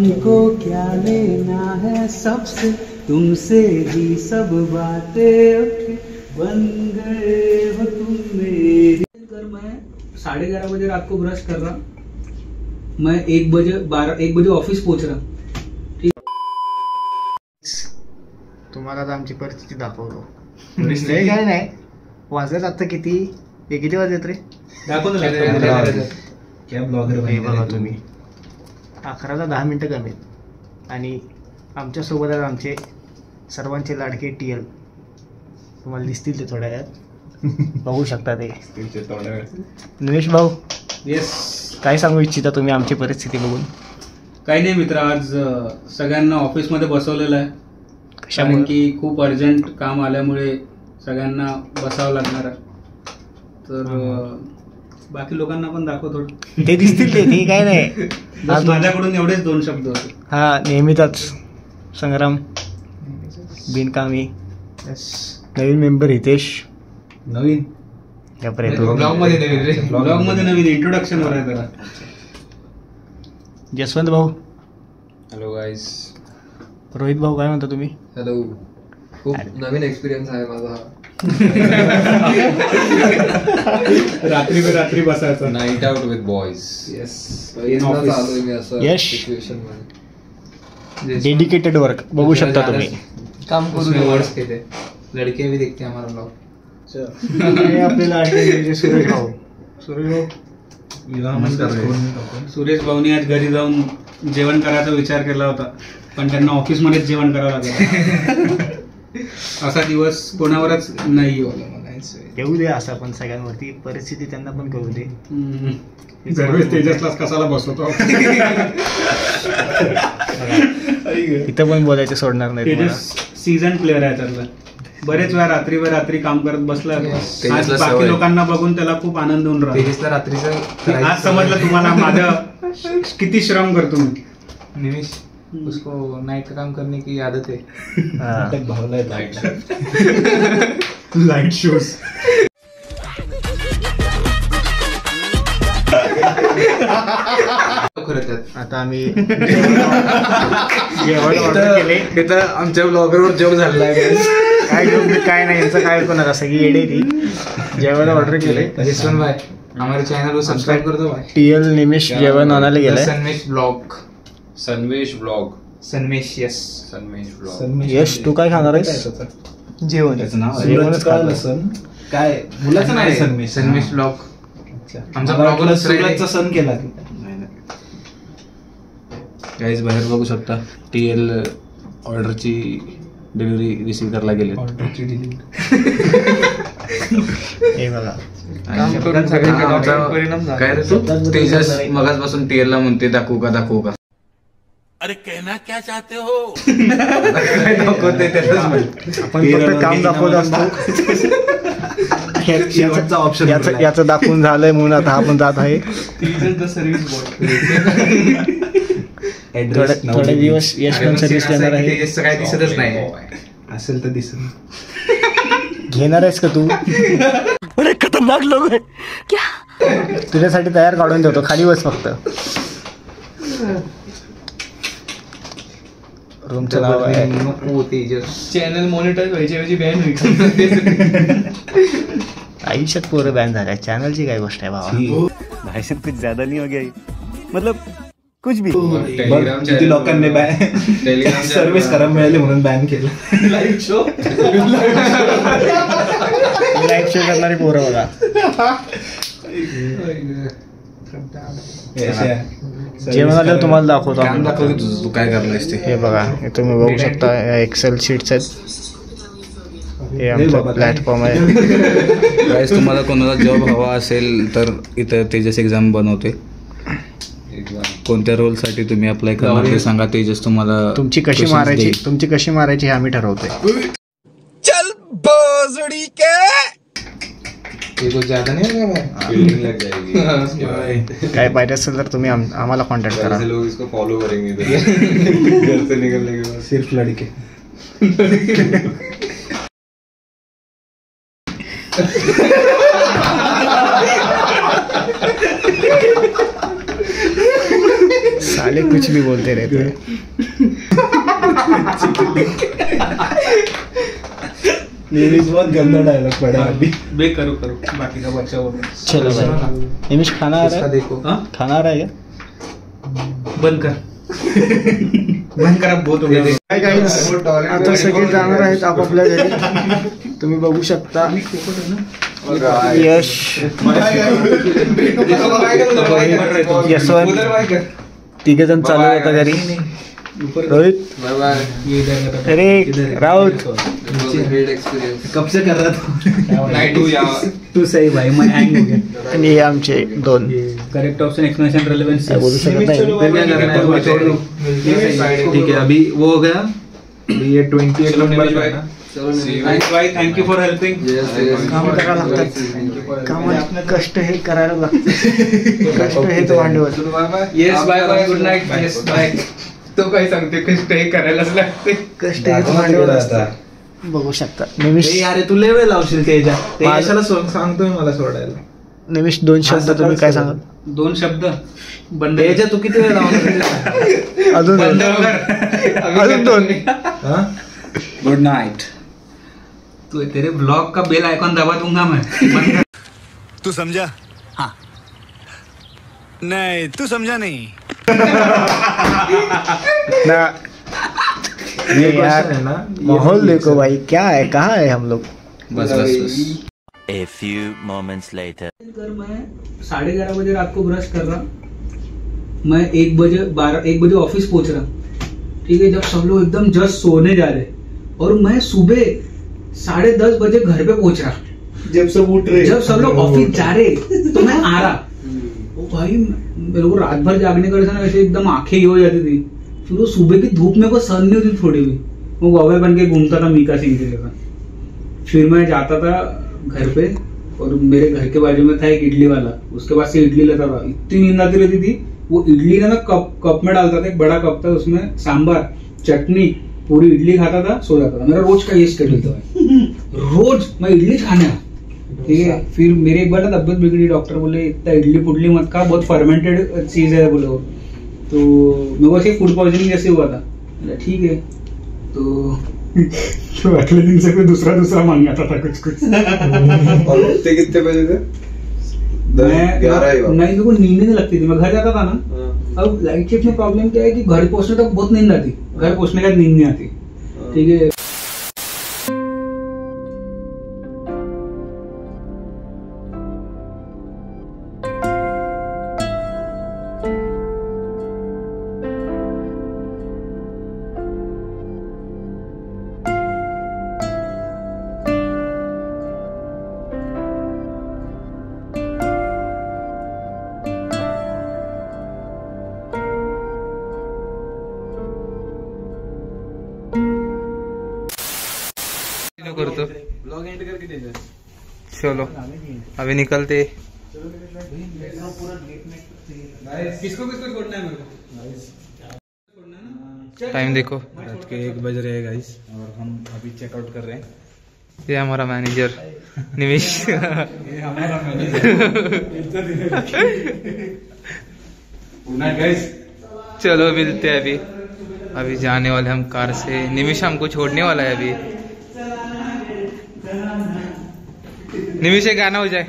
हमको क्या लेना है सबसे, तुमसे ही सब बातें बन गए हो तुम मेरी। मैं 11:30 बजे रात को ब्रश कर रहा, मैं 1 बजे ऑफिस पहुंच रहा। तुम्हाला आता आमची परिस्थिती दाखवतो. लय काय नाही, वाजल्यात आता किती वाजलेत रे? दाखव ना क्या ब्लॉगर. हे बघा तुम्ही, 11:10 कमी आहेत. आणि आमच्यासोबत आहेत आमचे सर्वांचे लाडके TL. तुम्हाला दिसतील ते थोड्या वेळात, बघू शकता ते. निमेश भाऊ, येस, काय सांगू इच्छिता तुम्ही आमची परिस्थिती बघून? काही नाही मित्र, आज सगळ्यांना ऑफिसमध्ये बसवलेलं आहे, कारण की खूप अर्जंट काम आल्यामुळे सगळ्यांना बसावं लागणार आहे. तर बाकी लोकांना पण दाखव थोडं, ते दिसतील ते काय नाही. माझ्याकडून एवढेच 2 शब्द होते. हा, नेहमीच संग्राम बिनकामी. नवीन मेंबर हितेश. नवीन ब्लॉग मध्ये नवीन इंट्रोडक्शन वर आहे जरा. जसवंत भाऊ. Hello guys. रोहित भाऊ, काय म्हणता तुम्ही? हॅलो. खूप नवीन एक्सपिरियन्स आहे माझा. रात्री बसायचा, night out with boys. Yes, Yash dedicated work बघू शकता तुम्ही. काम करू वर्ड्स केले, लड़के भी देखते हमारा ब्लॉग. आपले लाडके सुरेश भाऊ. सुरेश भाऊनी आज घरी जाऊन जेवण करायचा विचार केला होता, पण त्यांना ऑफिसमध्येच जेवण करावं लागलं. असा दिवस कोणावरच नाही येऊ दे असा, पण सगळ्यांवरती परिस्थिती त्यांना पण करू दे. तेजसलाच कसाला बसवतो. इथं पण बोलायचं सोडणार नाही. तेजस सीझन प्लेअर आहे त्यातला. बरेच वेळा रात्री काम करत बसला. आज बाकी लोकांना बघून त्याला खूप आनंद होऊन राहिला. रात्रीचं आज समजलं तुम्हाला माझं किती श्रम करतो मी. निमिष, उसको नाइट का काम करने की आदत है. Light shows. आता आम्ही जेवण ऑर्डर केले. इथं आमच्या ब्लॉगरवर जोक झालेला आहे. काय नाही, यांचं काय ऐकू नका, सगळी येडे ती. जेवण ऑर्डर केले. जसवंत भाई हमारे चैनल को सब्सक्राइब कर दो भाई. TL निमेश जेवण आणायला गेलाय. सन्वेश ब्लॉग. यश, तू काय खाणार आहेस? जेवण. जेवणच काय मुलाचं नाही, सन्वेश ब्लॉग. आमचा ब्लॉगरचा सण केला. गाईज बाहेर बघू शकता, TL ऑर्डरची डिलिव्हरी रिसीव्ह करायला गेले. हे बघा, काय रे तू? तेजस मगाचपासून TL ला म्हणते दाखवू का. अरे कहना क्या चाहते हो? काय दाखवते आपण फक्त काम दाखवत असतो. याचं दाखवून झालंय म्हणून आता आपण जात आहे. थोडे दिवस यश पण सर्व्हिस देणार आहे. काय दिसतच नाही. असेल तर दिसत. घेणार आहेस का तू? अरे खतरनाक लोक आहे. तुझ्यासाठी तयार काढून ठेवतो, खाली बस फक्त. रूमचं नाव आहे. चॅनल मॉनिटाईज व्हायच्याऐवजी बॅन होईल. आयुष्यात पोरं बॅन झाल्या, चॅनलची काय गोष्ट आहे बाबा. भाई साहब कुछ ज्यादा नहीं हो गया, मतलब कुछ भी. किती लोकांनी सर्व्हिस करायला मिळाली म्हणून बॅन केलं. लाईव्ह शो करणारी पोरं बघा. जेवण आल्यावर तुम्हाला दाखवतो. तू काय करणार ते. हे बघा, हे तुम्ही बघू शकता, एक्सेल शीट्स आहेत. हे आमचं प्लॅटफॉर्म आहे. गाईज, तुम्हाला कोणाला जॉब हवा असेल तर इथं तेजस एक्झाम बनवते. कोणत्या रोलसाठी तुम्ही अप्लाय करणार ते सांगा. तेजस तुम्हाला तुमची कशी मारायची हे आम्ही ठरवतोय. चल बोजड़ी के कुछ ज्यादा नहीं होगा, फीलिंग लग जाएगी. काय पाहिजे असेल तर तुम्ही आम्हाला कॉन्टॅक्ट करा. लोग इसको फॉलो करेंगे घर से निकलने के बाद. सिर्फ लड़के. साले कुछ भी बोलते रहते हैं। बहुत गंदा डायलॉग पड़ा अभी। बे करो बाकी का बच्चा हो गया। चलो भाई निमिष खाना आ रहा है? देखो खाना आ रहा है क्या? बंद कर अब बहुत हो गया। काय गाईज, आता सगळे जाणार आहेत आपापल्या घरी. तुम्ही बघू शकता यश, यशवंत तिघे जण चालू होता घरी. रोहित, अरे राउत कब से कर रहा था? तू सही भाई, मैं हैंग हो गया. आणि हे आमचे दोन. Correct option, explanation, relevance. बोलू शकत नाही. फिर क्या करना है? वो छोड़ दो. ठीक है, अभी वो हो गया. अभी ये 28 नंबर का है ना. Thank you for helping. काम करायला लागतात. कामात कष्ट हे करायला लागतं. कष्ट हे तो भांडवल. Yes bye bye, good night. Yes bye. तो काय सांगते, कष्ट हे करायलाच लागते. कष्ट हे तो भांडवल असतं. बघू शकता निमिष. अरे तू लेवे लावशील त्याच्या. ते कशाला सांगतोय मला सोडायला. निमिष, दोन शब्द तुम्ही काय सांगाल? 2 शब्द. बंद. याच्या तू किती वेळ लावणार? अजून बंद दोन. कर. अजून दोन. Good night. तो तेरे ब्लॉग का बेल आइकॉन दबा दूंगा मैं. बंद कर. तू समझा? हाँ. नहीं, तू समझा नहीं. ना ये यार है ना, माहौल देखो भाई, क्या है, कहाँ है हम लोग. बस. A few moments later. मैं 11:30 बजे रात को ब्रश कर रहा. मैं 1 बजे ऑफिस पहुंच रहा. ठीक है, जब सब लोग एकदम जस्ट सोने जा रहे और मैं सुबह 10:30 बजे घर पे पहुंच रहा. जब सब उठ रहे, जब सब लोग ऑफिस जा रहे तो मैं आ रहा. ओ भाई, मेरे को रात भर जागने का ना वैसे एकदम आंखें ही हो जाती थी. फिर वो सुबह की धूप में को सहन नहीं होती थोड़ी भी. वो गॉगल बन के घूमता था मीका सिंह के जगह. फिर मैं जाता था घर पे और मेरे घर के बाजू में था एक इडली वाला. उसके पास से इडली लेता था. इतनी नींद आती रहती थी. वो इडली ना मैं कप में डालता था. एक बड़ा कप था, उसमें सांभर, चटनी, पूरी इडली खाता था, सो जाता था. मेरा रोज का ये शेड्यूल था. रोज मैं इडली खाने. ठीक है, फिर मेरे एक बार तबियत बिगड़ी. डॉक्टर बोले इतना इडली पुडली मत खा, बहुत फर्मेंटेड चीज है बोले वो. तो मेरे को ऐसे फूड पॉइजनिंग जैसे हुआ था. ठीक है, तो अगले दिन से कोई दूसरा मांगाता था कुछ. और उठते कितने बजे थे? नहीं, मेरे को नींद नहीं लगती थी. मैं घर जाता था ना. अब लाइट शिफ्ट में प्रॉब्लम क्या है कि घर पहुंचने तक बहुत नींद आती. घर पहुंचने का नींद नहीं आती. ठीक है. करतो ब्लॉग एंड करके दे. चलो अभी निकलते. किसको छोड़ना है मेरे को? टाइम देखो, रात के 1 बज रहे हैं गाइस और हम अभी चेकआउट कर रहे हैं. ये हमारा मैनेजर निमिष. ये हमारा मैनेजर. चलो मिलते हैं. अभी जाने वाले हम कार से. निमिष हमको छोड़ने वाला है अभी. निमिष एक गाना हो जाए.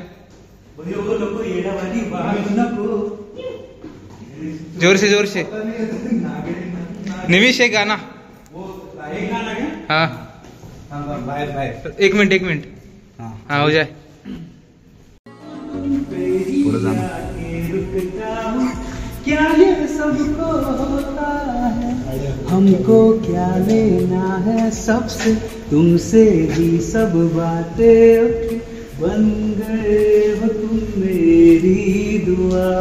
जोर से निमिष एक गाना. हाँ, एक मिनट. हाँ, हो जाए. क्या ये सबको होता है, हमको क्या लेना है सबसे, तुमसे ही सब बातें बन गए हो तुम मेरी दुआ.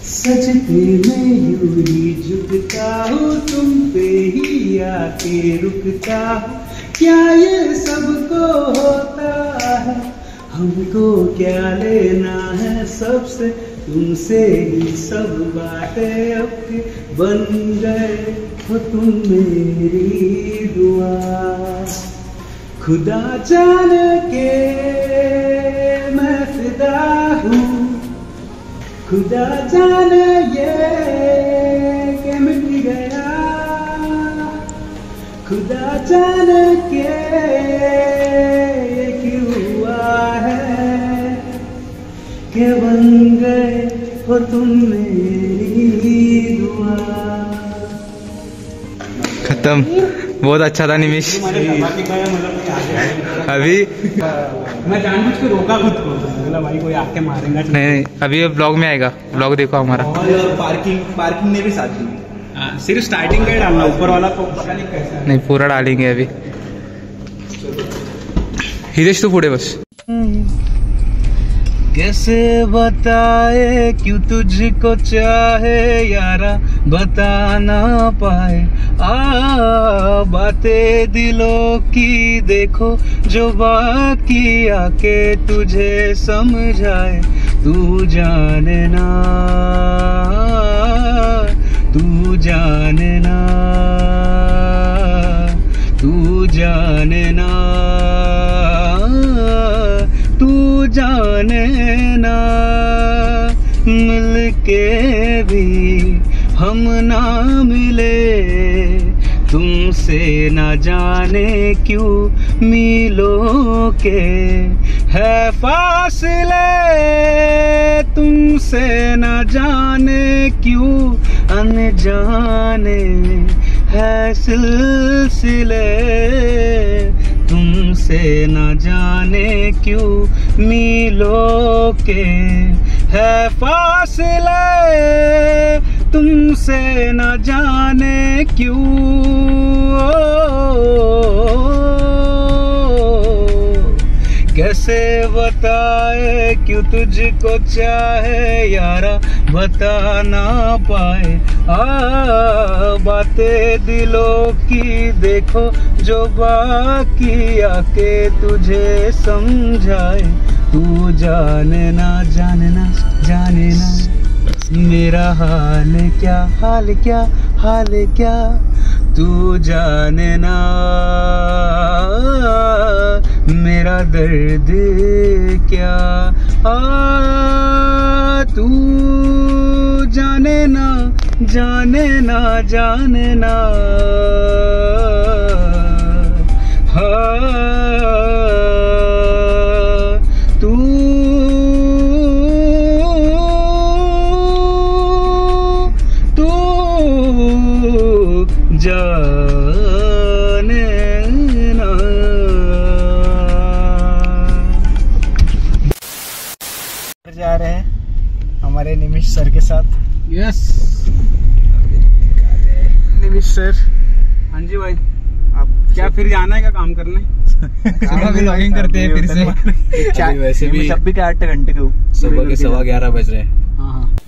सजते में यूं ही झुकता हूँ, तुम पे ही आके रुकता हूँ. क्या ये सबको होता है, हमको क्या लेना है सबसे, तुमसे ही सब बातें अब बन गए हो तुम मेरी दुआ. खुदा जाने के मैं फिदा हूँ, खुदा जाने ये के मिट गया, खुदा जाने के ये क्यों हुआ है कि बन गए हो तुम मेरी दुआ। खत्म। बहुत अच्छा था निमिष। अभी मैं जानबूझ के रोका खुद को, बोला भाई कोई आके मारेगा। नहीं, अभी ये ब्लॉग में आएगा, ब्लॉग देखो हमारा। और पार्किंग ने भी साथ दी। सिर्फ स्टार्टिंग का ही डालना, ऊपर वाला तो पता नहीं कैसा है। नहीं, पूरा डालेंगे अभी। हितेश तू पुढे बस। कैसे बताए क्यों तुझको चाहे यारा, बता ना पाए बातें दिलों की, देखो जो बाकी आके तुझे समझाए। तू जाने ना, तू जाने ना, तू जाने ना, तू जाने ना, मिलके भी हम ना मिले, तुमसे ना जाने क्यों मीलों के है फासले, तुमसे ना जाने क्यों अनजाने है सिलसिले, तुमसे न जाने क्यों मीलों के है फासले, तुमसे न जाने क्यों। कैसे बताए क्यों तुझको चाहे यारा, बता ना पाए बातें दिलों की, देखो जो बाकी आके तुझे समझाए। तू जाने ना, जाने ना, जाने ना, मेरा हाल क्या, हाल क्या, हाल क्या, तू जाने ना, मेरा दर्द क्या, तू जाने ना, जाने ना, जाने ना, तू जाने ना। जा रहे हैं हमारे निमिष सर के साथ। Yes Nimish sir. हाँ जी भाई, आप क्या फिर जाना है क्या काम करने? सुबह भी लॉगिंग करते हैं फिर से। वैसे भी तब भी क्या 8 घंटे के सुबह के 11:15 बज रहे हैं। हाँ हाँ।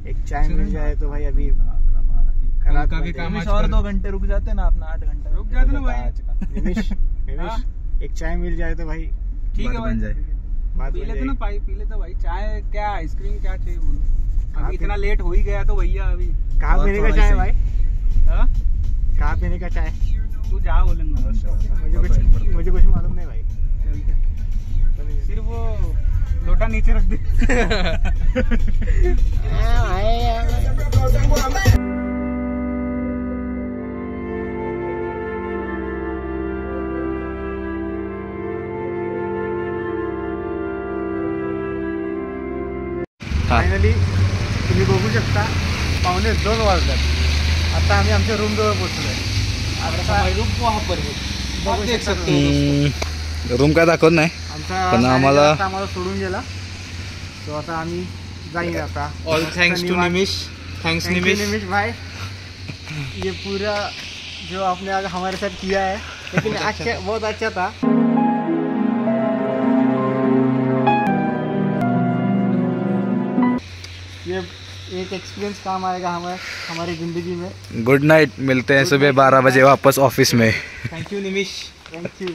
एक चाय मिल जाए तो भाई अभी रात का भी में काम आज और कर- 2 घंटे रुक जाते ना अपना, 8 घंटे रुक जाते ना भाई। निमिष एक चाय मिल जाए तो भाई ठीक है भाई, बात पी बन लेते ना जाएगी। भाई, पी लेते भाई। चाय क्या, आइसक्रीम क्या चाहिए बोलो? कहाँ अभी पे- इतना लेट हो ही गया तो भैया अभी। कहाँ और पीने का थोड़ा चाय सा- भाई? हाँ? कहाँ पीने का चाय? तू जा बोलेंगे। मुझे कुछ मालूम नहीं भाई। चलते सिर्फ वो लोटा नीचे रख दे। फायनली तुम्ही बघू शकता 1:45 वाजतात. आता आम्ही आमच्या रूम जवळ पोहोचलोय. रूम काय दाखवत नाही, आमचा पण आम्हाला- manager आता आम्हाला सोडून गेला. तो आता आम्ही जाईल आता. All thanks to Nimish. Thanks Thank you, Nimish. Nimish भाई, ये पूरा जो आपने आज हमारे साथ किया है, लेकिन अच्छा, बहुत अच्छा था. ये एक एक्सपीरियंस काम आएगा हमारी जिंदगी में. गुड नाइट, मिलते हैं सुबह 12 बजे वापस ऑफिस में। Thank you Nimish. Thank you.